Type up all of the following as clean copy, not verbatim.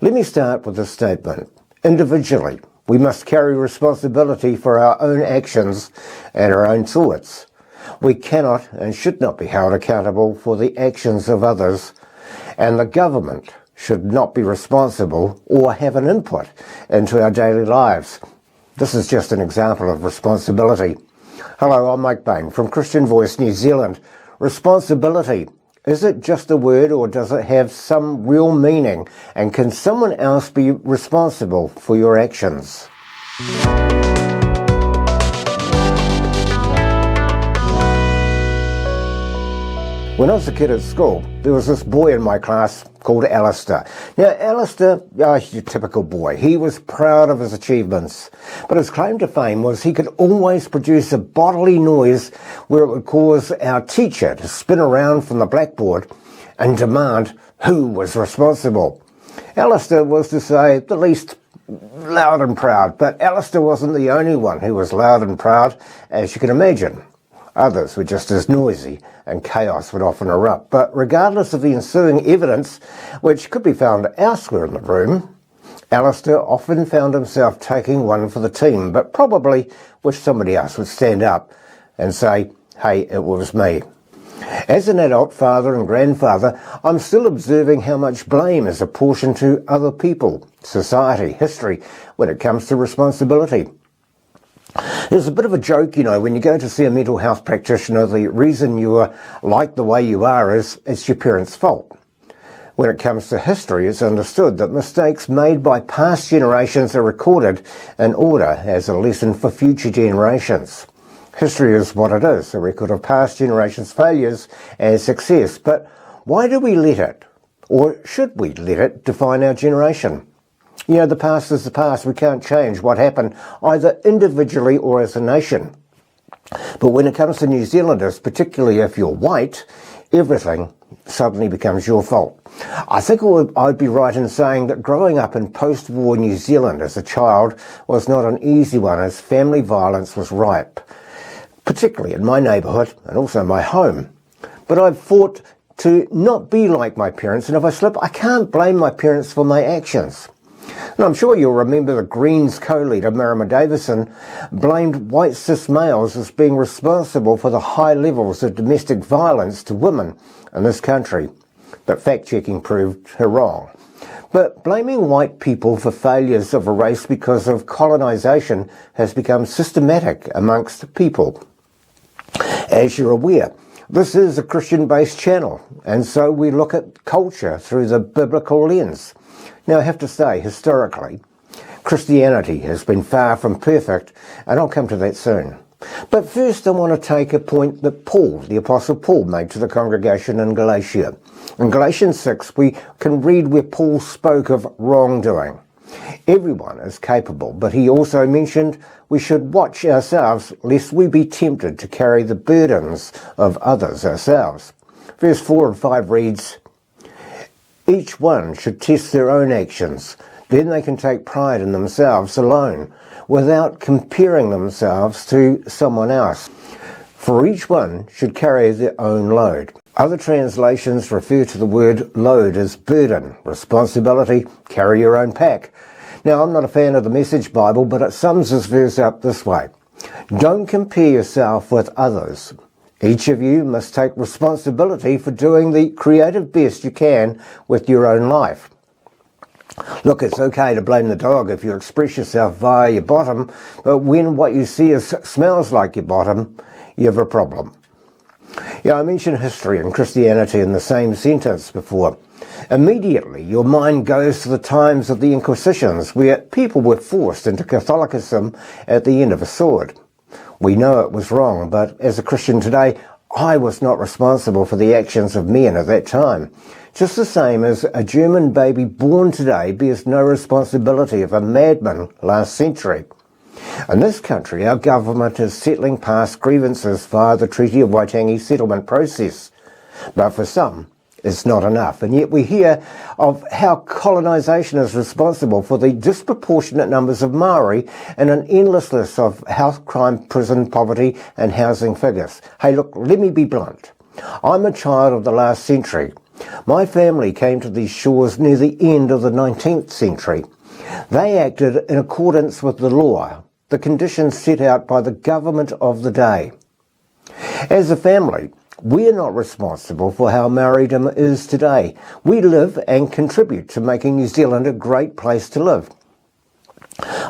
Let me start with a statement. Individually, we must carry responsibility for our own actions and our own thoughts. We cannot and should not be held accountable for the actions of others, and the government should not be responsible or have an input into our daily lives. This is just an example of responsibility. Hello, I'm Mike Bain from Christian Voice New Zealand. Responsibility. Is it just a word, or does it have some real meaning? And can someone else be responsible for your actions? When I was a kid at school, there was this boy in my class called Alistair. Now, Alistair, he's your typical boy. He was proud of his achievements, but his claim to fame was he could always produce a bodily noise where it would cause our teacher to spin around from the blackboard and demand who was responsible. Alistair was, to say the least, loud and proud, but Alistair wasn't the only one who was loud and proud, as you can imagine. Others were just as noisy, and chaos would often erupt. But regardless of the ensuing evidence, which could be found elsewhere in the room, Alistair often found himself taking one for the team, but probably wished somebody else would stand up and say, hey, it was me. As an adult father and grandfather, I'm still observing how much blame is apportioned to other people, society, history, when it comes to responsibility. There's a bit of a joke, when you go to see a mental health practitioner, the reason you are like the way you are is it's your parents' fault. When it comes to history, it's understood that mistakes made by past generations are recorded in order as a lesson for future generations. History is what it is, a record of past generations' failures and success. But why do we let it, or should we let it, define our generation? The past is the past. We can't change what happened either individually or as a nation. But when it comes to New Zealanders, particularly if you're white, everything suddenly becomes your fault. I think I'd be right in saying that growing up in post-war New Zealand as a child was not an easy one, as family violence was ripe, particularly in my neighbourhood and also my home. But I've fought to not be like my parents, and if I slip, I can't blame my parents for my actions. And I'm sure you'll remember the Greens co-leader, Marama Davison, blamed white cis males as being responsible for the high levels of domestic violence to women in this country. But fact-checking proved her wrong. But blaming white people for failures of a race because of colonisation has become systematic amongst people. As you're aware, this is a Christian-based channel, and so we look at culture through the biblical lens. Now, I have to say, historically, Christianity has been far from perfect, and I'll come to that soon. But first, I want to take a point that Paul, the Apostle Paul, made to the congregation in Galatia. In Galatians 6, we can read where Paul spoke of wrongdoing. Everyone is capable, but he also mentioned we should watch ourselves lest we be tempted to carry the burdens of others ourselves. Verse 4 and 5 reads, each one should test their own actions. Then they can take pride in themselves alone, without comparing themselves to someone else. For each one should carry their own load. Other translations refer to the word load as burden, responsibility, carry your own pack. Now, I'm not a fan of the Message Bible, but it sums this verse up this way. Don't compare yourself with others. Each of you must take responsibility for doing the creative best you can with your own life. Look, it's okay to blame the dog if you express yourself via your bottom, but when what you see smells like your bottom, you have a problem. I mentioned history and Christianity in the same sentence before. Immediately, your mind goes to the times of the Inquisitions, where people were forced into Catholicism at the end of a sword. We know it was wrong, but as a Christian today, I was not responsible for the actions of men at that time. Just the same as a German baby born today bears no responsibility of a madman last century. In this country, our government is settling past grievances via the Treaty of Waitangi settlement process. But for some, it's not enough, and yet we hear of how colonisation is responsible for the disproportionate numbers of Maori and an endless list of health, crime, prison, poverty and housing figures. Hey, look, let me be blunt. I'm a child of the last century, My family came to these shores near the end of the 19th century. They acted in accordance with the law, the conditions set out by the government of the day. As a family, we are not responsible for how Maoridom is today. We live and contribute to making New Zealand a great place to live.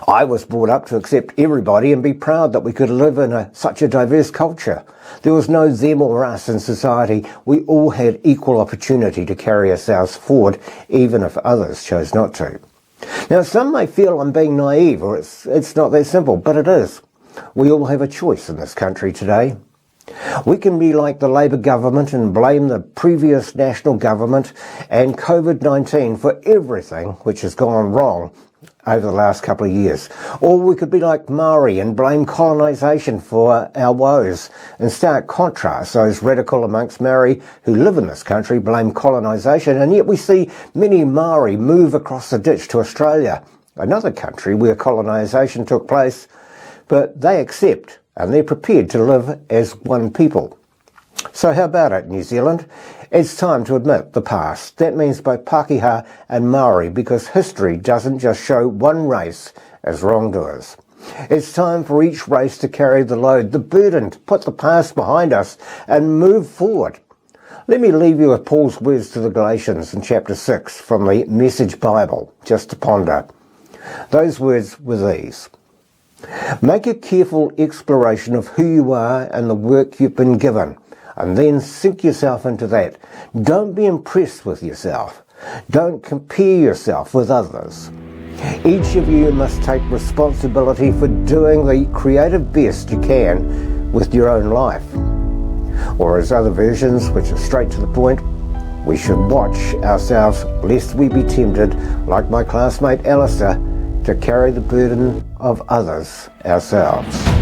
I was brought up to accept everybody and be proud that we could live in such a diverse culture. There was no them or us in society. We all had equal opportunity to carry ourselves forward, even if others chose not to. Now, some may feel I'm being naive or it's not that simple, but it is. We all have a choice in this country today. We can be like the Labour government and blame the previous national government and COVID-19 for everything which has gone wrong over the last couple of years. Or we could be like Maori and blame colonisation for our woes. In stark contrast, those radical amongst Maori who live in this country blame colonisation, and yet we see many Maori move across the ditch to Australia, another country where colonisation took place, but they accept and they're prepared to live as one people. So how about it, New Zealand? It's time to admit the past. That means both Pākehā and Maori, because history doesn't just show one race as wrongdoers. It's time for each race to carry the load, the burden, to put the past behind us and move forward. Let me leave you with Paul's words to the Galatians in chapter 6 from the Message Bible, just to ponder. Those words were these. Make a careful exploration of who you are and the work you've been given, and then sink yourself into that. Don't be impressed with yourself. Don't compare yourself with others. Each of you must take responsibility for doing the creative best you can with your own life. Or as other versions, which are straight to the point, we should watch ourselves lest we be tempted, like my classmate Alistair, to carry the burden of others ourselves.